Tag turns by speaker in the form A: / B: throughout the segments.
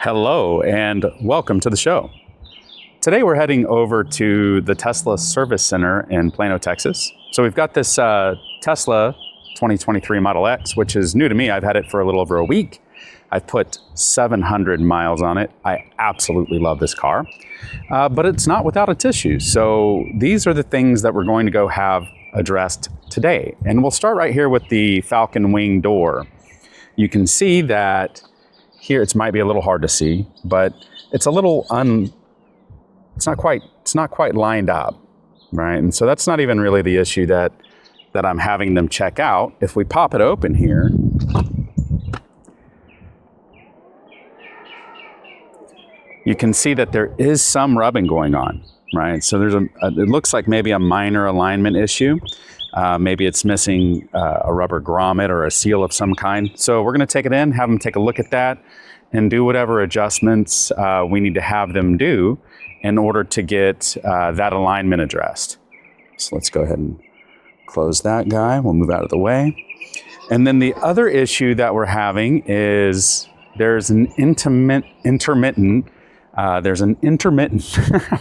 A: Hello and welcome to the show. Today we're heading over to the Tesla Service Center in Plano, Texas. So we've got this Tesla 2023 Model X, which is new to me. I've had it for a little over a week. I've put 700 miles on it. I absolutely love this car, but it's not without its issues. So these are the things that we're going to go have addressed today. And we'll start right here with the Falcon Wing door. You can see that here, it might be a little hard to see, but it's a little it's not quite lined up, right? And so that's not even really the issue that I'm having them check out. If we pop it open here, you can see that there is some rubbing going on, right? So there's it looks like maybe a minor alignment issue. Maybe it's missing a rubber grommet or a seal of some kind. So we're going to take it in, have them take a look at that, and do whatever adjustments we need to have them do in order to get that alignment addressed. So let's go ahead and close that guy. We'll move out of the way. And then the other issue that we're having is there's an intermittent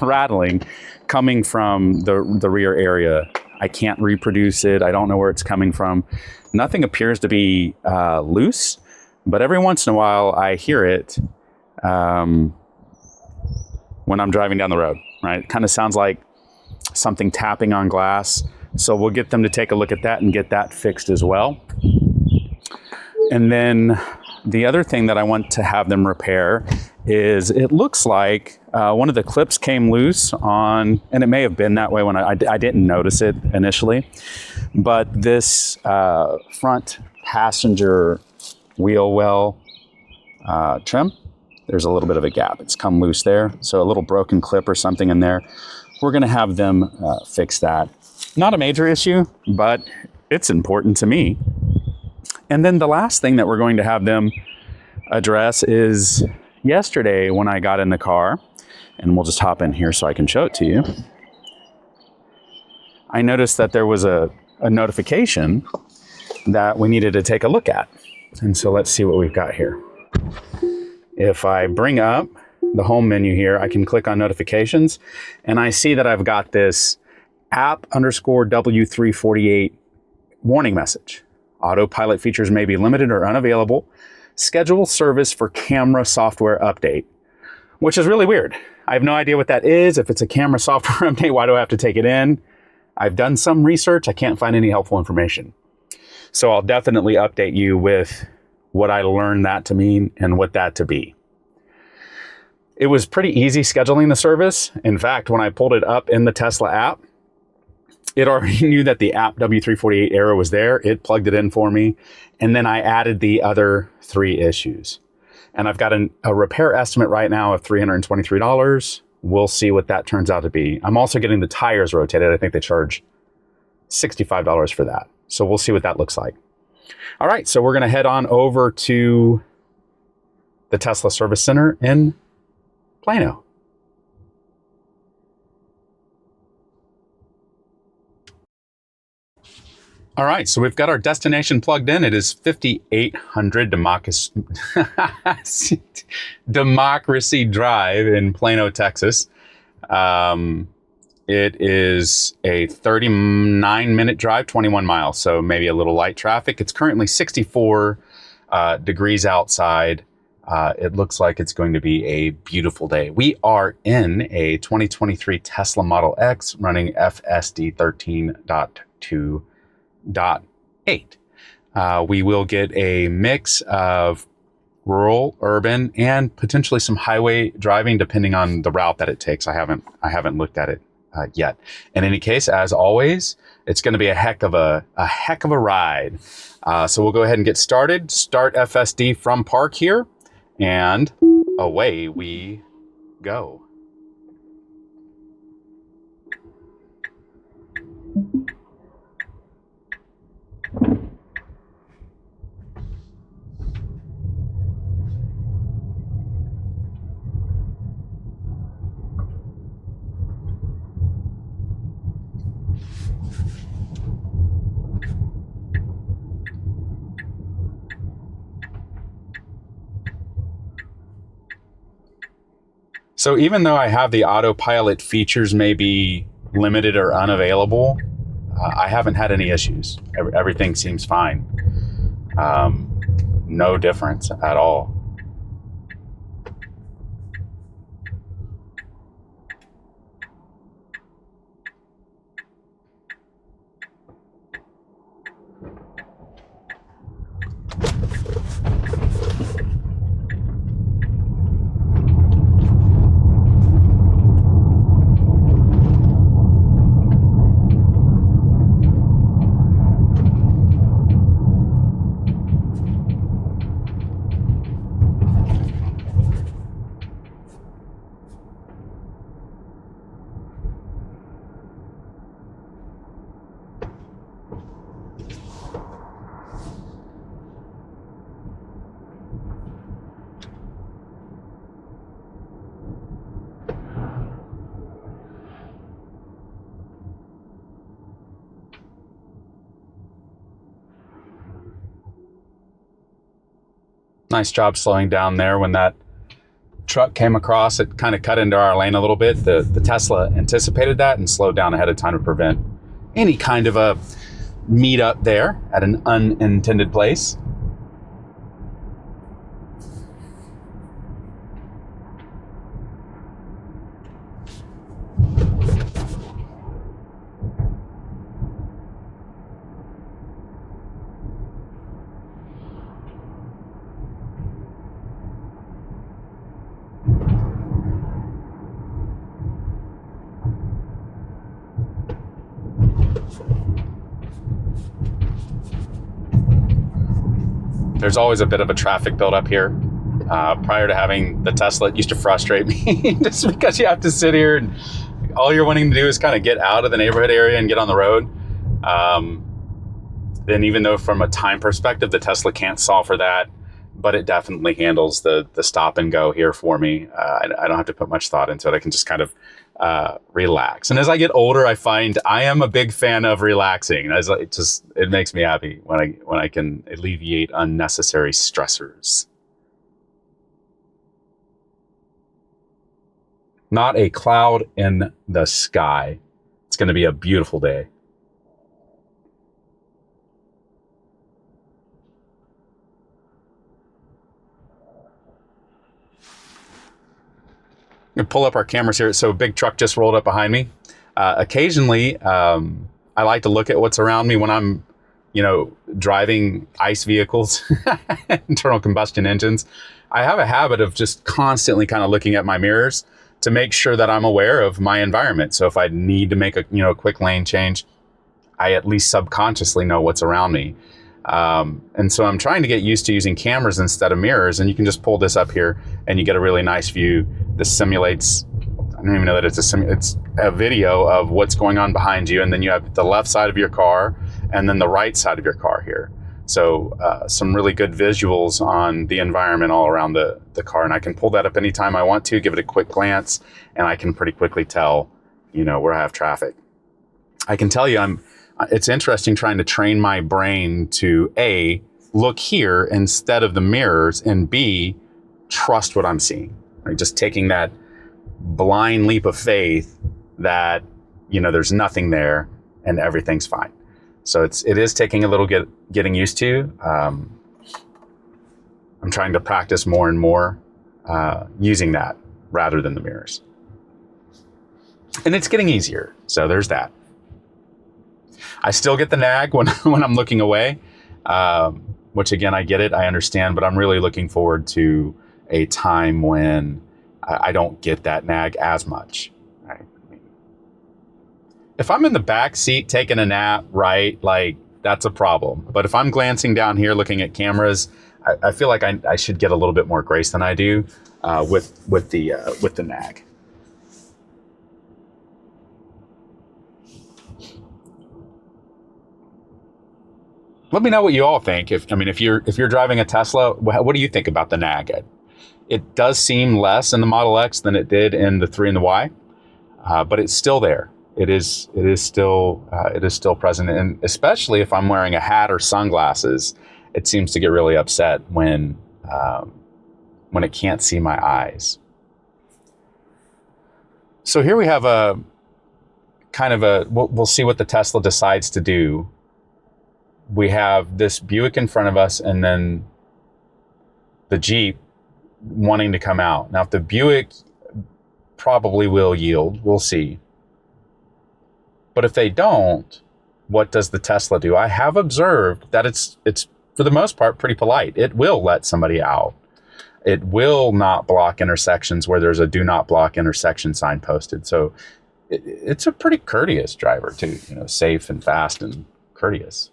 A: rattling coming from the rear area. I can't reproduce it. I don't know where it's coming from. Nothing appears to be loose, but every once in a while I hear it when I'm driving down the road, right? It kind of sounds like something tapping on glass. So we'll get them to take a look at that and get that fixed as well. And then the other thing that I want to have them repair is it looks like one of the clips came loose on, and it may have been that way when I didn't notice it initially, but this front passenger wheel well trim, there's a little bit of a gap. It's come loose there. So a little broken clip or something in there. We're going to have them fix that. Not a major issue, but it's important to me. And then the last thing that we're going to have them address is yesterday when I got in the car, and we'll just hop in here so I can show it to you. I noticed that there was a notification that we needed to take a look at. And so let's see what we've got here. If I bring up the home menu here, I can click on notifications, and I see that I've got this app_W348 warning message. Autopilot features may be limited or unavailable. Schedule service for camera software update, which is really weird. I have no idea what that is. If it's a camera software update, why do I have to take it in? I've done some research. I can't find any helpful information. So I'll definitely update you with what I learned that to mean and what that to be. It was pretty easy scheduling the service. In fact, when I pulled it up in the Tesla app, it already knew that the app W348 error was there. It plugged it in for me. And then I added the other 3 issues. And I've got a repair estimate right now of $323. We'll see what that turns out to be. I'm also getting the tires rotated. I think they charge $65 for that. So we'll see what that looks like. All right, so we're going to head on over to the Tesla Service Center in Plano. All right, so we've got our destination plugged in. It is 5800 Democracy Drive in Plano, Texas. It is a 39-minute drive, 21 miles, so maybe a little light traffic. It's currently 64 degrees outside. It looks like it's going to be a beautiful day. We are in a 2023 Tesla Model X running FSD 13.2.8. We will get a mix of rural, urban, and potentially some highway driving depending on the route that it takes. I haven't looked at it yet. In any case, as always, it's going to be a heck of a ride. So we'll go ahead and get started. Start FSD from park here, and away we go. So even though I have the autopilot features may be limited or unavailable, I haven't had any issues. Everything seems fine. No difference at all. Nice job slowing down there. When that truck came across, it kind of cut into our lane a little bit. The Tesla anticipated that and slowed down ahead of time to prevent any kind of a meetup there at an unintended place. There's always a bit of a traffic buildup here. Prior to having the Tesla, it used to frustrate me just because you have to sit here and all you're wanting to do is kind of get out of the neighborhood area and get on the road. Then even though from a time perspective, the Tesla can't solve for that, but it definitely handles the stop and go here for me. I don't have to put much thought into it. I can just kind of relax. And as I get older, I find I am a big fan of relaxing. It makes me happy when I can alleviate unnecessary stressors. Not a cloud in the sky. It's going to be a beautiful day. I'm going to pull up our cameras here. So a big truck just rolled up behind me. Occasionally, I like to look at what's around me when I'm, driving ICE vehicles, internal combustion engines. I have a habit of just constantly kind of looking at my mirrors to make sure that I'm aware of my environment. So if I need to make a quick lane change, I at least subconsciously know what's around me. And so I'm trying to get used to using cameras instead of mirrors. And you can just pull this up here and you get a really nice view. This simulates, I don't even know that it's a video of what's going on behind you. And then you have the left side of your car and then the right side of your car here. So some really good visuals on the environment all around the car. And I can pull that up anytime I want to, give it a quick glance, and I can pretty quickly tell, where I have traffic. I can tell you it's interesting trying to train my brain to A, look here instead of the mirrors, and B, trust what I'm seeing. Right? Just taking that blind leap of faith that, there's nothing there and everything's fine. So it is taking a little getting used to. I'm trying to practice more and more using that rather than the mirrors. And it's getting easier. So there's that. I still get the nag when I'm looking away, which again, I get it, I understand, but I'm really looking forward to a time when I don't get that nag as much. Right? If I'm in the back seat taking a nap, right, like that's a problem. But if I'm glancing down here looking at cameras, I feel like I should get a little bit more grace than I do with the nag. Let me know what you all think. If you're driving a Tesla, what do you think about the nag? It does seem less in the Model X than it did in the 3 and the Y, but it's still there. It is still present, and especially if I'm wearing a hat or sunglasses, it seems to get really upset when it can't see my eyes. So here we have a kind of we'll see what the Tesla decides to do. We have this Buick in front of us and then the Jeep wanting to come out. Now, if the Buick probably will yield, we'll see. But if they don't, what does the Tesla do? I have observed that it's for the most part pretty polite. It will let somebody out. It will not block intersections where there's a do not block intersection sign posted. So it's a pretty courteous driver too, safe and fast and courteous.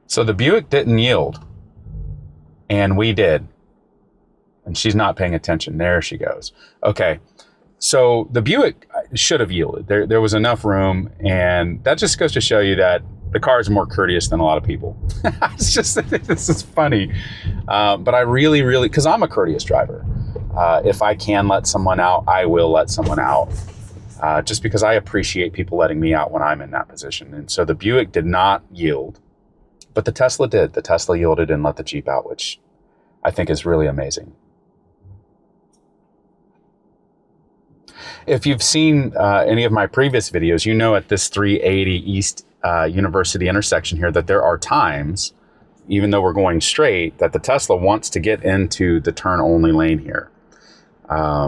A: So the Buick didn't yield, and we did. And she's not paying attention. There she goes. Okay, so the Buick should have yielded. There was enough room, and that just goes to show you that the car is more courteous than a lot of people. It's just, this is funny. But I really, because I'm a courteous driver. If I can let someone out, I will let someone out. Just because I appreciate people letting me out when I'm in that position. And so the Buick did not yield. But the Tesla did. The Tesla yielded and let the Jeep out, which I think is really amazing. If you've seen any of my previous videos, you know at this 380 East University intersection here that there are times, even though we're going straight, that the Tesla wants to get into the turn-only lane here. I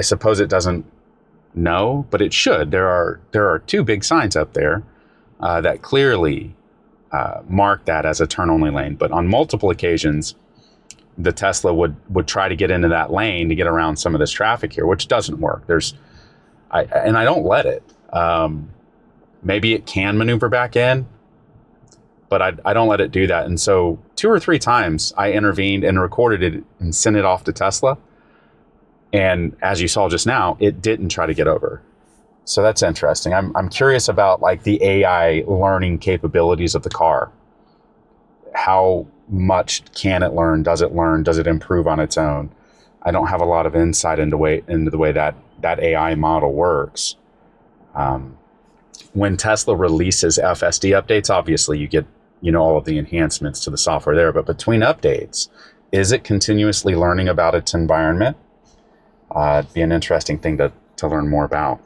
A: suppose it doesn't know, but it should. There are two big signs up there that clearly mark that as a turn-only lane. But on multiple occasions, the Tesla would try to get into that lane to get around some of this traffic here, which doesn't work. I don't let it. Maybe it can maneuver back in, but I don't let it do that. And so 2 or 3 times I intervened and recorded it and sent it off to Tesla. And as you saw just now, it didn't try to get over. So that's interesting. I'm curious about like the AI learning capabilities of the car. How much can it learn? Does it learn? Does it improve on its own? I don't have a lot of insight into the way that AI model works. When Tesla releases FSD updates, obviously you get all of the enhancements to the software there. But between updates, is it continuously learning about its environment? It'd be an interesting thing to learn more about.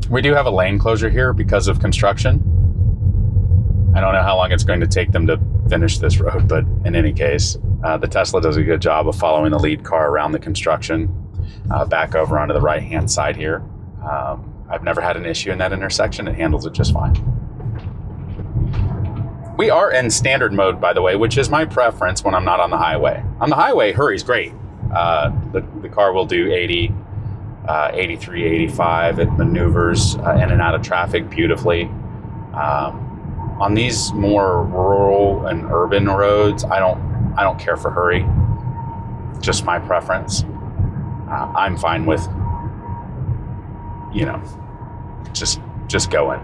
A: We do have a lane closure here because of construction. I don't know how long it's going to take them to finish this road, but in any case, the Tesla does a good job of following the lead car around the construction, back over onto the right-hand side here. I've never had an issue in that intersection. It handles it just fine. We are in standard mode, by the way, which is my preference when I'm not on the highway. On the highway, hurry's great. The car will do 80, 83, 85. It maneuvers in and out of traffic beautifully. On these more rural and urban roads, I don't care for hurry. Just my preference. I'm fine with, just going.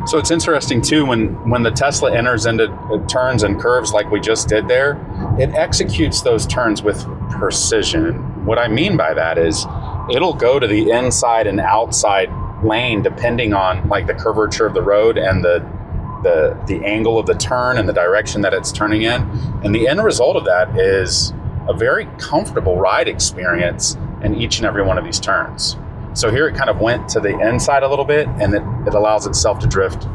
A: So it's interesting too, when the Tesla enters into turns and curves like we just did there, it executes those turns with precision. What I mean by that is it'll go to the inside and outside lane depending on like the curvature of the road and the angle of the turn and the direction that it's turning in. And the end result of that is a very comfortable ride experience in each and every one of these turns. So here it kind of went to the inside a little bit, and it allows itself to drift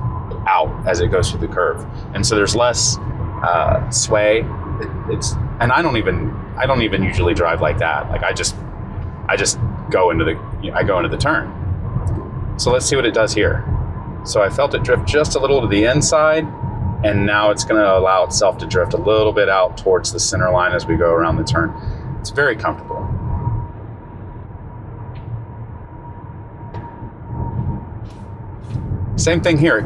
A: out as it goes through the curve. And so there's less sway. And I don't even usually drive like that. Like I just go into the turn. So let's see what it does here. So I felt it drift just a little to the inside, and now it's going to allow itself to drift a little bit out towards the center line as we go around the turn. It's very comfortable. Same thing here. It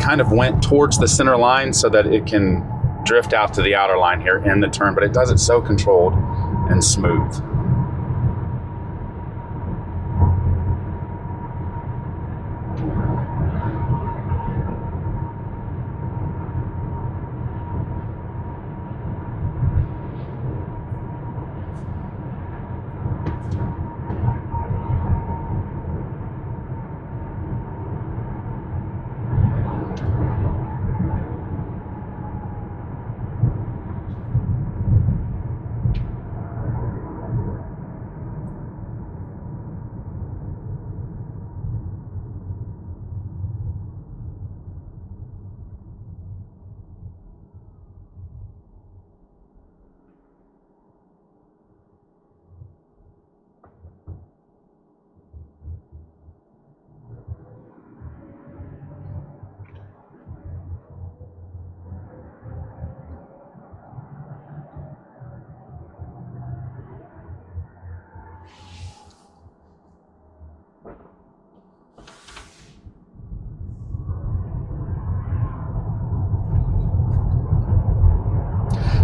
A: kind of went towards the center line so that it can drift out to the outer line here in the turn, but it does it so controlled and smooth.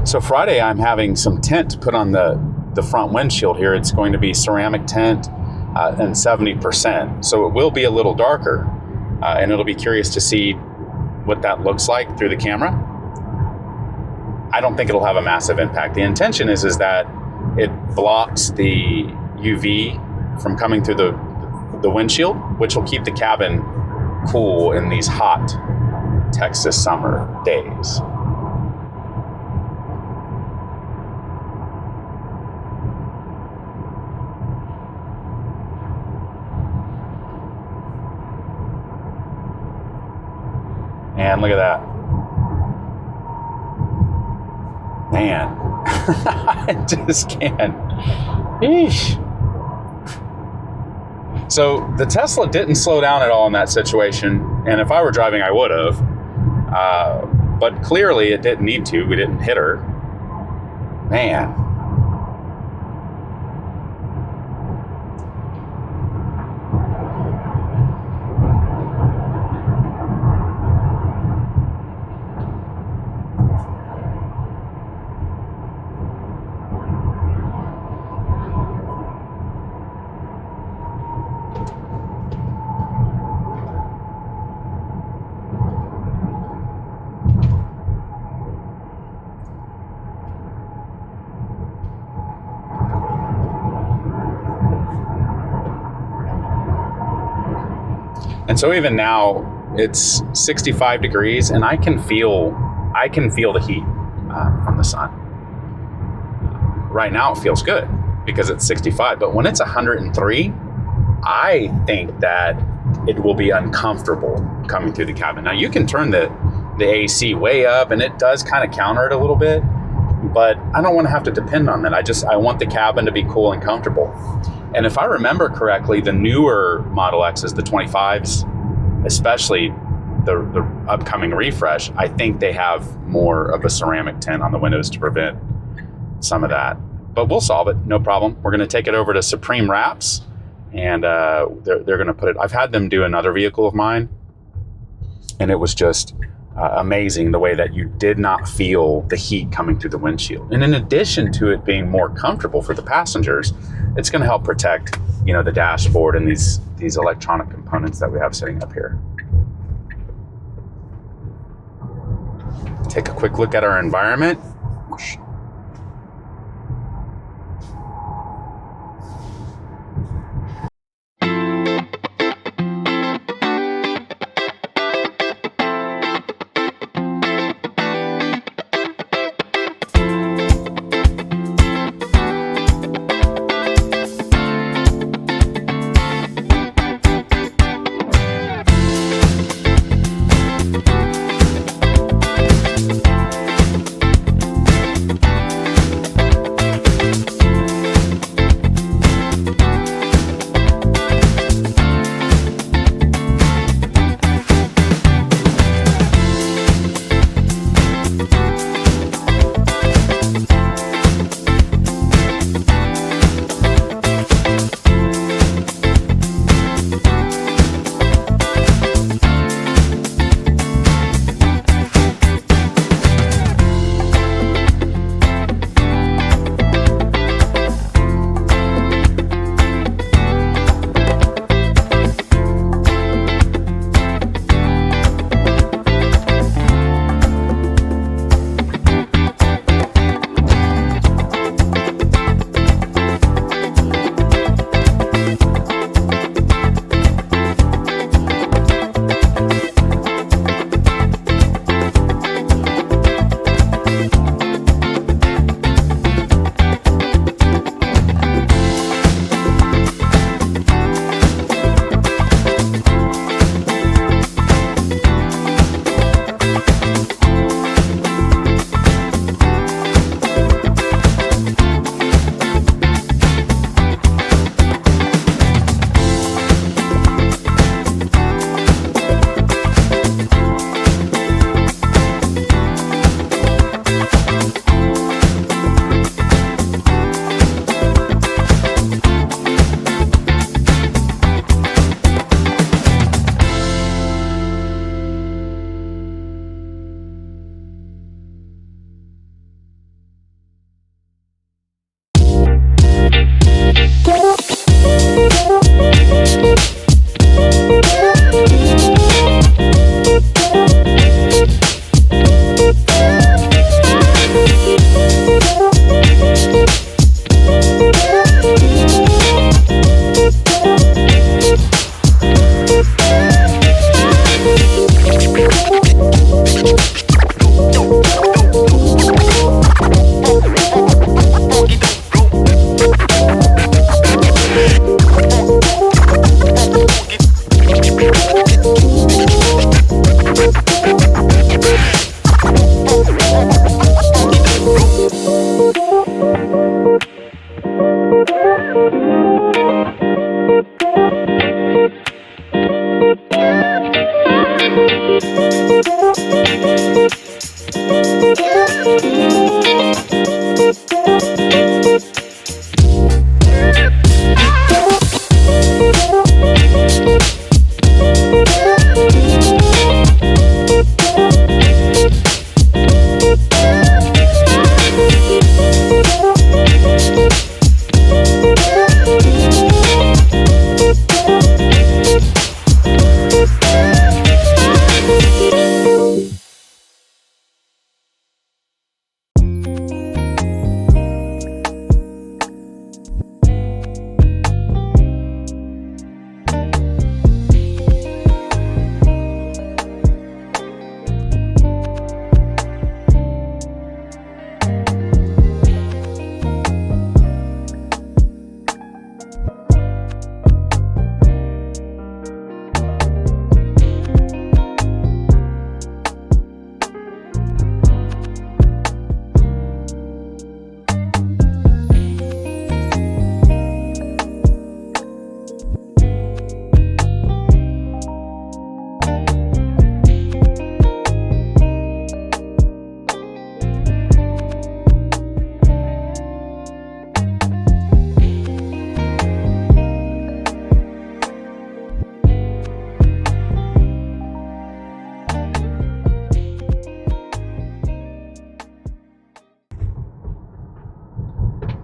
A: So Friday, I'm having some tint put on the front windshield here. It's going to be ceramic tint and 70%. So it will be a little darker, and it'll be curious to see what that looks like through the camera. I don't think it'll have a massive impact. The intention is that it blocks the UV from coming through the windshield, which will keep the cabin cool in these hot Texas summer days. And look at that. Man, I just can't. Eesh. So the Tesla didn't slow down at all in that situation. And if I were driving, I would have. But clearly it didn't need to. We didn't hit her. Man. And so even now it's 65 degrees and I can feel the heat from the sun. Right now it feels good because it's 65, but when it's 103, I think that it will be uncomfortable coming through the cabin. Now you can turn the AC way up and it does kind of counter it a little bit, but I don't want to have to depend on that. I want the cabin to be cool and comfortable. And if I remember correctly, the newer Model X's, the 25s, especially the upcoming refresh, I think they have more of a ceramic tint on the windows to prevent some of that. But we'll solve it, no problem. We're going to take it over to Supreme Wraps, and they're going to put it. I've had them do another vehicle of mine, and it was just amazing the way that you did not feel the heat coming through the windshield. And in addition to it being more comfortable for the passengers, it's going to help protect, the dashboard and these electronic components that we have sitting up here. take a quick look at our environment.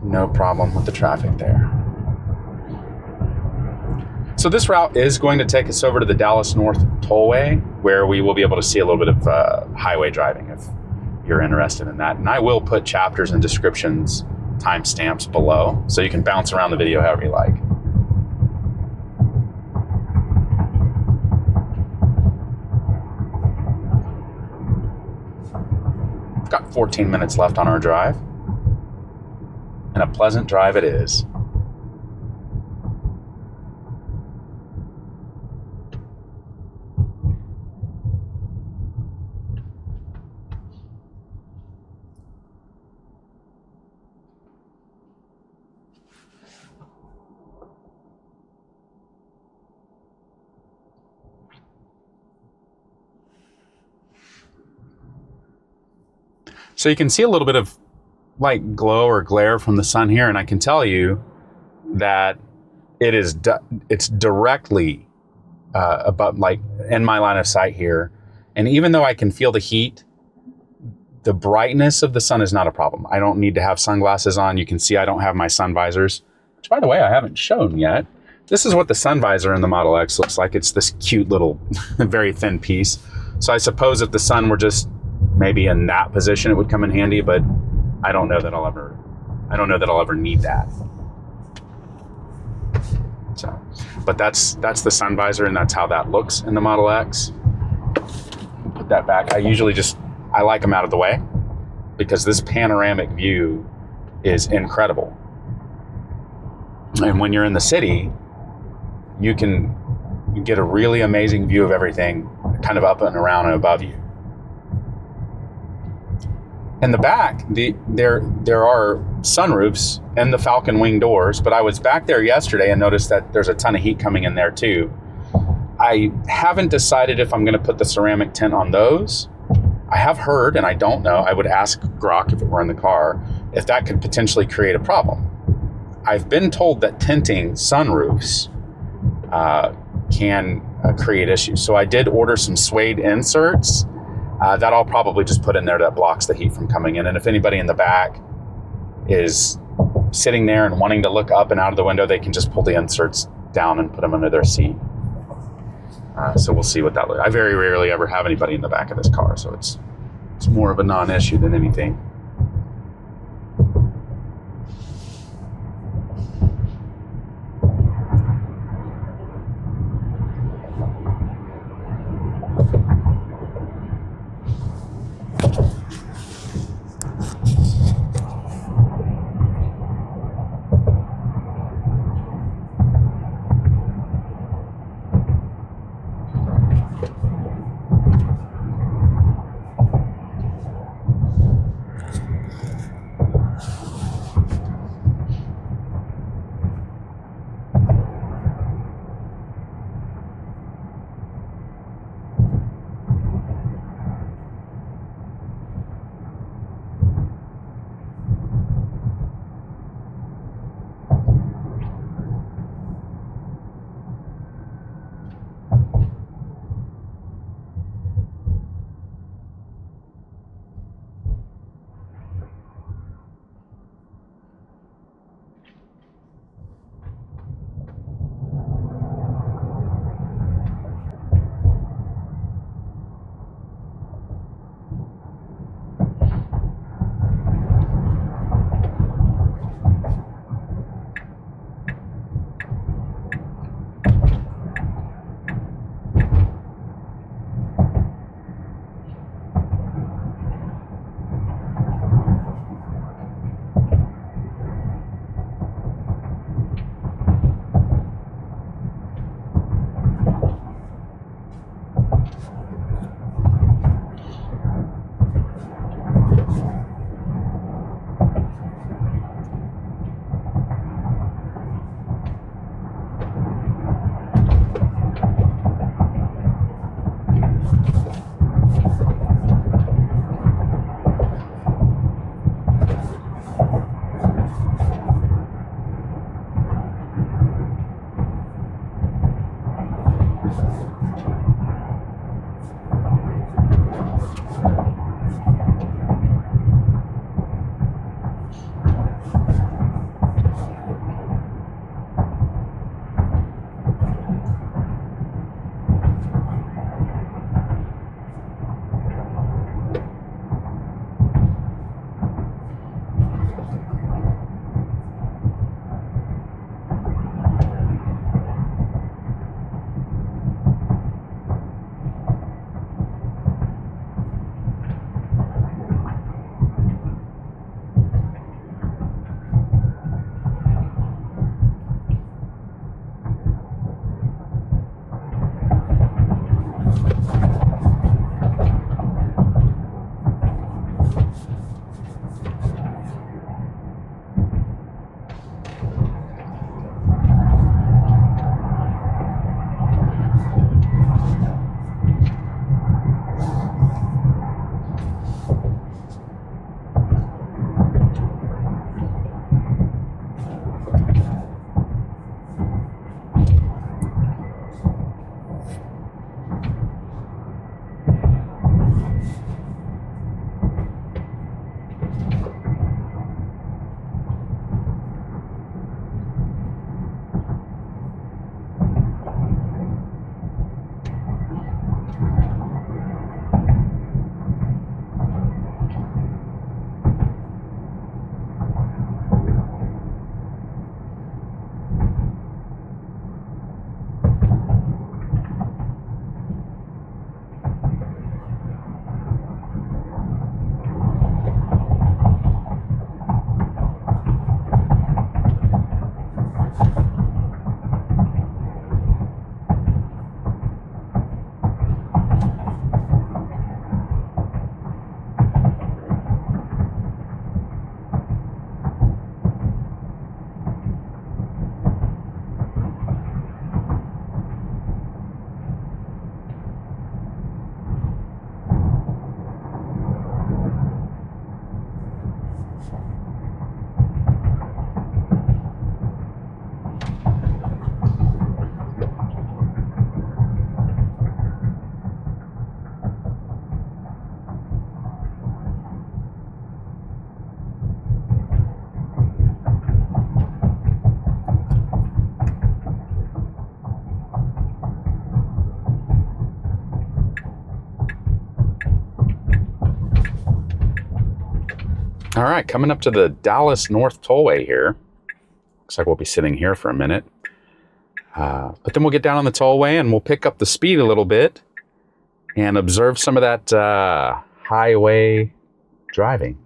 A: No problem with the traffic there. So this route is going to take us over to the Dallas North Tollway, where we will be able to see a little bit of highway driving you're interested in that. And I will put chapters and descriptions, timestamps below, so you can bounce around the video however you like. We've got 14 minutes left on our drive, and a pleasant drive it is. So you can see a little bit of like glow or glare from the sun here, and I can tell you that it's directly above, like in my line of sight here. And even though I can feel the heat, the brightness of the sun is not a problem. I don't need to have sunglasses on. You can see I don't have my sun visors, which by the way, I haven't shown yet. This is what the sun visor in the Model X looks like. It's this cute little, very thin piece. So I suppose if the sun were just maybe in that position, it would come in handy, but I don't know that I'll ever need that. So, but that's the sun visor, and that's how that looks in the Model X. Put that back. I like them out of the way because this panoramic view is incredible. And when you're in the city, you get a really amazing view of everything kind of up and around and above you. In the back, there are sunroofs and the Falcon wing doors, but I was back there yesterday and noticed that there's a ton of heat coming in there too. I haven't decided if I'm going to put the ceramic tint on those. I have heard, and I don't know, I would ask Grok if it were in the car, if that could potentially create a problem. I've been told that tinting sunroofs can create issues. So I did order some suede inserts that I'll probably just put in there that blocks the heat from coming in. And if anybody in the back is sitting there and wanting to look up and out of the window, they can just pull the inserts down and put them under their seat. So we'll see what that looks like. I very rarely ever have anybody in the back of this car, so it's more of a non-issue than anything. All right, coming up to the Dallas North Tollway here. Looks like we'll be sitting here for a minute. But then we'll get down on the tollway and we'll pick up the speed a little bit and observe some of that highway driving.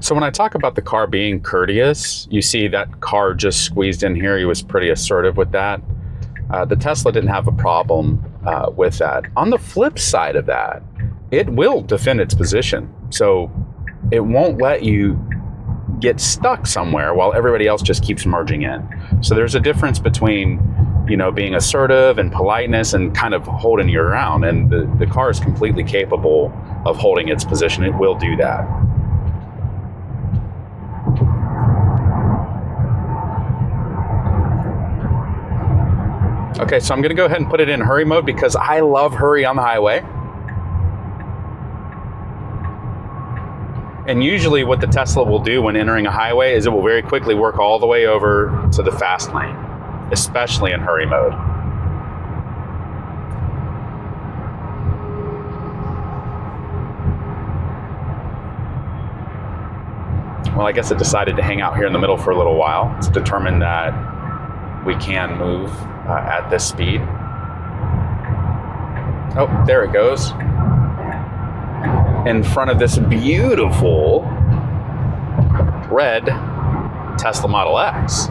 A: So when I talk about the car being courteous, you see that car just squeezed in here. He was pretty assertive with that. The Tesla didn't have a problem with that. On the flip side of that, it will defend its position. So it won't let you get stuck somewhere while everybody else just keeps merging in. So there's a difference between, you know, being assertive and politeness and kind of holding you around. And the car is completely capable of holding its position. It will do that. Okay, so I'm going to go ahead and put it in hurry mode because I love hurry on the highway. And usually what the Tesla will do when entering a highway is it will very quickly work all the way over to the fast lane, especially in hurry mode. Well, I guess it decided to hang out here in the middle for a little while. It's determined that we can move at this speed. Oh, there it goes. In front of this beautiful red Tesla Model X.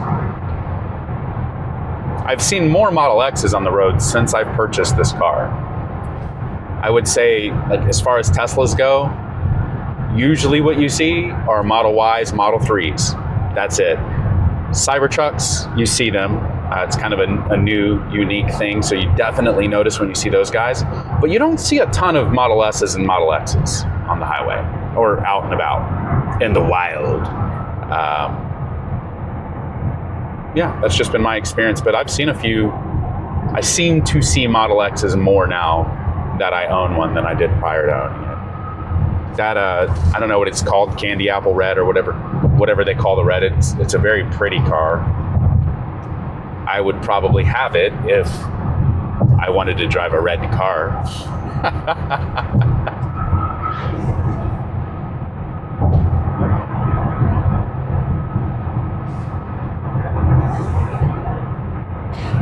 A: I've seen more Model X's on the road since I've purchased this car. I would say, like, as far as Teslas go, usually what you see are Model Ys, Model 3s. That's it. Cybertrucks, you see them. It's kind of a new, unique thing, so you definitely notice when you see those guys. But you don't see a ton of Model S's and Model X's on the highway or out and about in the wild. Yeah, that's just been my experience. But I've seen a few. I seem to see Model X's more now that I own one than I did prior to owning it. That I don't know what it's called, candy apple red or whatever they call the red. It's a very pretty car. I would probably have it if I wanted to drive a red car.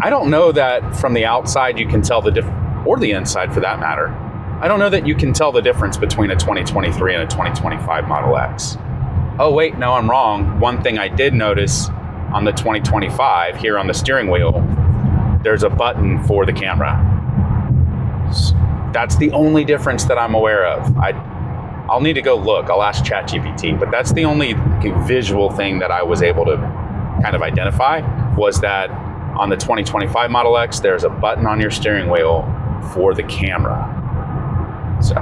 A: I don't know that from the outside you can tell the or the inside for that matter. I don't know that you can tell the difference between a 2023 and a 2025 Model X. Oh wait, no, I'm wrong. One thing I did notice on the 2025 here on the steering wheel, there's a button for the camera. That's the only difference that I'm aware of. I'll need to go look. I'll ask ChatGPT, but that's the only visual thing that I was able to kind of identify, was that on the 2025 Model X, there's a button on your steering wheel for the camera. So,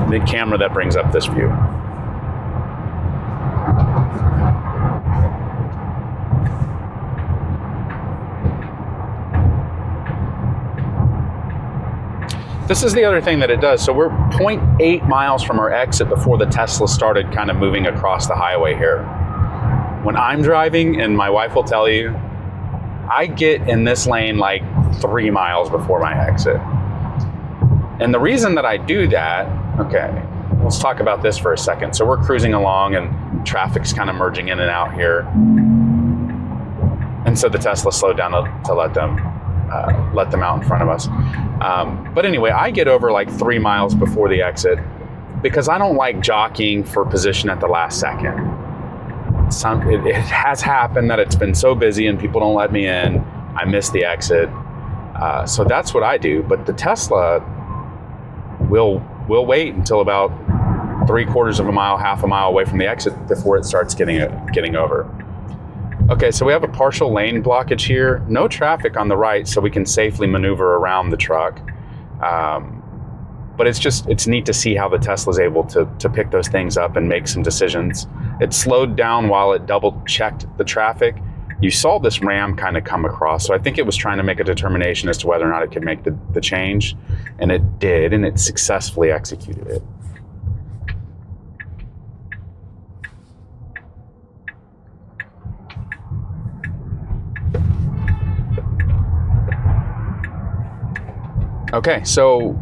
A: the camera that brings up this view. This is the other thing that it does. So we're 0.8 miles from our exit before the Tesla started kind of moving across the highway here. When I'm driving, and my wife will tell you, I get in this lane like 3 miles before my exit. And the reason that I do that, okay, let's talk about this for a second. So we're cruising along and traffic's kind of merging in and out here. And so the Tesla slowed down to let them out in front of us. But anyway, I get over like 3 miles before the exit because I don't like jockeying for position at the last second. It has happened that it's been so busy and people don't let me in. I miss the exit. So that's what I do. But the Tesla will wait until about 3/4 of a mile, half a mile away from the exit before it starts getting over. Okay, so we have a partial lane blockage here. No traffic on the right, so we can safely maneuver around the truck. But it's neat to see how the Tesla's able to pick those things up and make some decisions. It slowed down while it double checked the traffic. You saw this Ram kind of come across, so I think it was trying to make a determination as to whether or not it could make the change, and it did, and it successfully executed it. Okay, so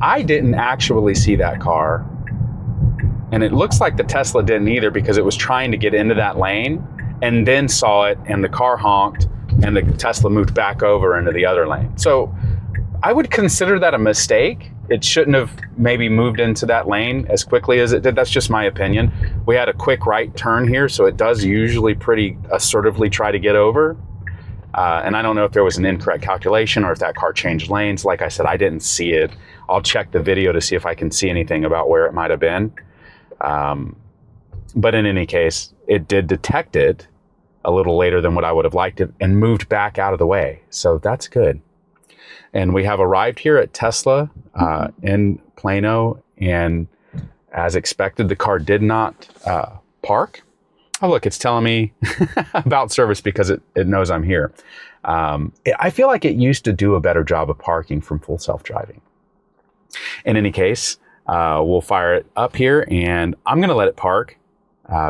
A: I didn't actually see that car, and it looks like the Tesla didn't either, because it was trying to get into that lane and then saw it, and the car honked and the Tesla moved back over into the other lane. So I would consider that a mistake. It shouldn't have maybe moved into that lane as quickly as it did. That's just my opinion. We had a quick right turn here, so it does usually pretty assertively try to get over. And I don't know if there was an incorrect calculation or if that car changed lanes. Like I said, I didn't see it. I'll check the video to see if I can see anything about where it might have been. But in any case, it did detect it a little later than what I would have liked it and moved back out of the way. So that's good. And we have arrived here at Tesla in Plano. And as expected, the car did not park. Oh, look, it's telling me about service because it knows I'm here. I feel like it used to do a better job of parking from full self-driving. In any case, we'll fire it up here, and I'm going to let it park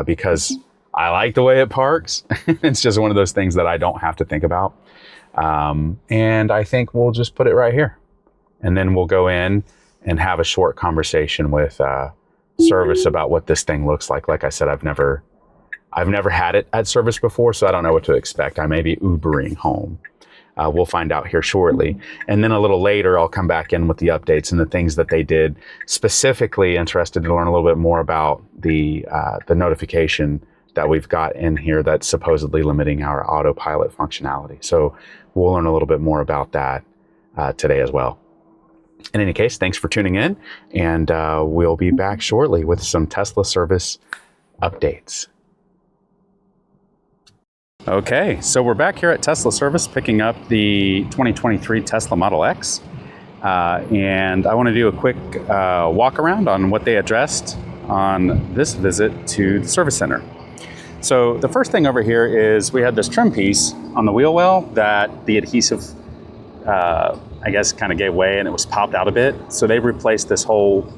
A: because I like the way it parks. It's just one of those things that I don't have to think about. And I think we'll just put it right here. And then we'll go in and have a short conversation with service about what this thing looks like. Like I said, I've never had it at service before, so I don't know what to expect. I may be Ubering home. We'll find out here shortly. And then a little later, I'll come back in with the updates and the things that they did. Specifically interested to learn a little bit more about the notification that we've got in here that's supposedly limiting our autopilot functionality. So we'll learn a little bit more about that today as well. In any case, thanks for tuning in, and we'll be back shortly with some Tesla service updates. Okay, so we're back here at Tesla Service picking up the 2023 Tesla Model X. And I want to do a quick walk around on what they addressed on this visit to the service center. So the first thing over here is we had this trim piece on the wheel well that the adhesive, I guess, kind of gave way and it was popped out a bit. So they replaced this whole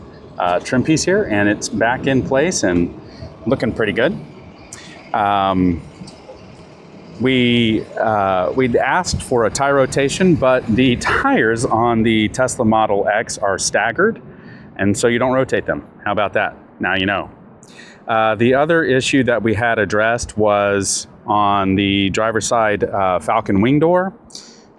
A: trim piece here, and it's back in place and looking pretty good. We'd asked for a tire rotation, but the tires on the Tesla Model X are staggered, and so you don't rotate them. How about that? Now you know. The other issue that we had addressed was on the driver's side Falcon wing door.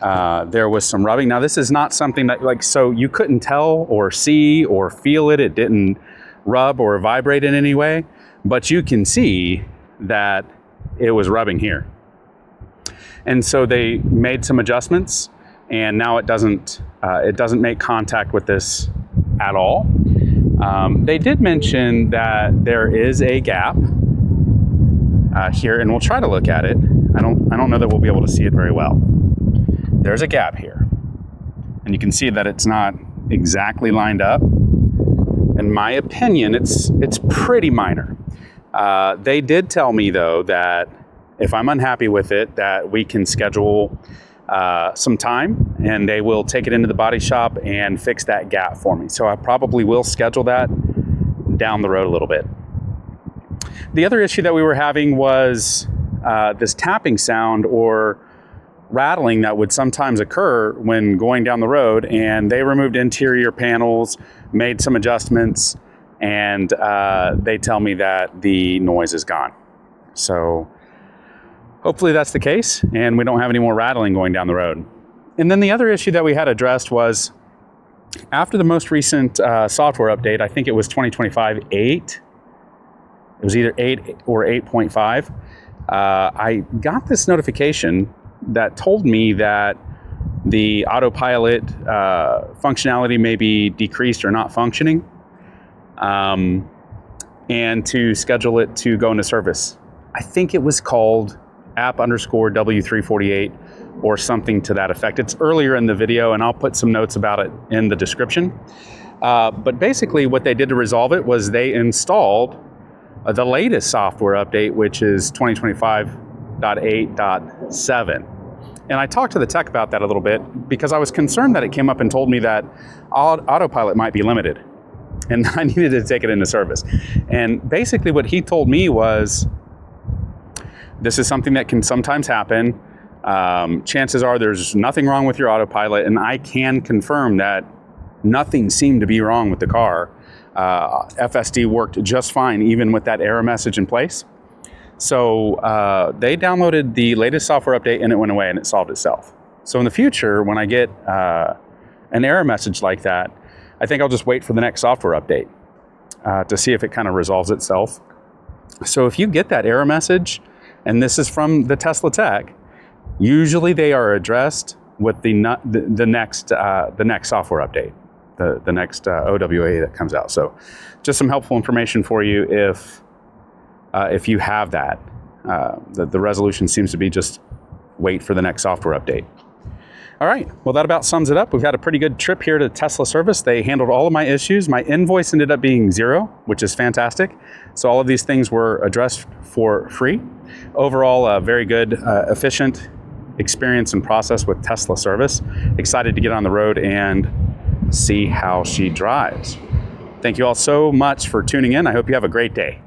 A: There was some rubbing. Now, this is not something that, so you couldn't tell or see or feel it. It didn't rub or vibrate in any way, but you can see that it was rubbing here. And so they made some adjustments, and now it doesn't make contact with this at all. They did mention that there is a gap here, and we'll try to look at it. I don't know that we'll be able to see it very well. There's a gap here, and you can see that it's not exactly lined up. In my opinion, it's pretty minor. They did tell me, though, that if I'm unhappy with it, that we can schedule some time, and they will take it into the body shop and fix that gap for me. So I probably will schedule that down the road a little bit. The other issue that we were having was this tapping sound or rattling that would sometimes occur when going down the road, and they removed interior panels, made some adjustments, and they tell me that the noise is gone. So hopefully that's the case, and we don't have any more rattling going down the road. And then the other issue that we had addressed was after the most recent software update, I think it was 2025 8. It was either 8 or 8.5. I got this notification that told me that the autopilot functionality may be decreased or not functioning, and to schedule it to go into service. I think it was called app_W348 or something to that effect. It's earlier in the video, and I'll put some notes about it in the description. But basically what they did to resolve it was they installed the latest software update, which is 2025.8.7. And I talked to the tech about that a little bit because I was concerned that it came up and told me that autopilot might be limited and I needed to take it into service. And basically what he told me was, this is something that can sometimes happen. Chances are there's nothing wrong with your autopilot, and I can confirm that nothing seemed to be wrong with the car. FSD worked just fine, even with that error message in place. So they downloaded the latest software update, and it went away, and it solved itself. So in the future, when I get an error message like that, I think I'll just wait for the next software update to see if it kind of resolves itself. So if you get that error message, and this is from the Tesla tech, usually they are addressed with the next software update, the next OWA that comes out. So just some helpful information for you if you have that. The resolution seems to be just wait for the next software update. All right, well, that about sums it up. We've had a pretty good trip here to Tesla service. They handled all of my issues. My invoice ended up being 0, which is fantastic. So all of these things were addressed for free. Overall, a very good, efficient experience and process with Tesla service. Excited to get on the road and see how she drives. Thank you all so much for tuning in. I hope you have a great day.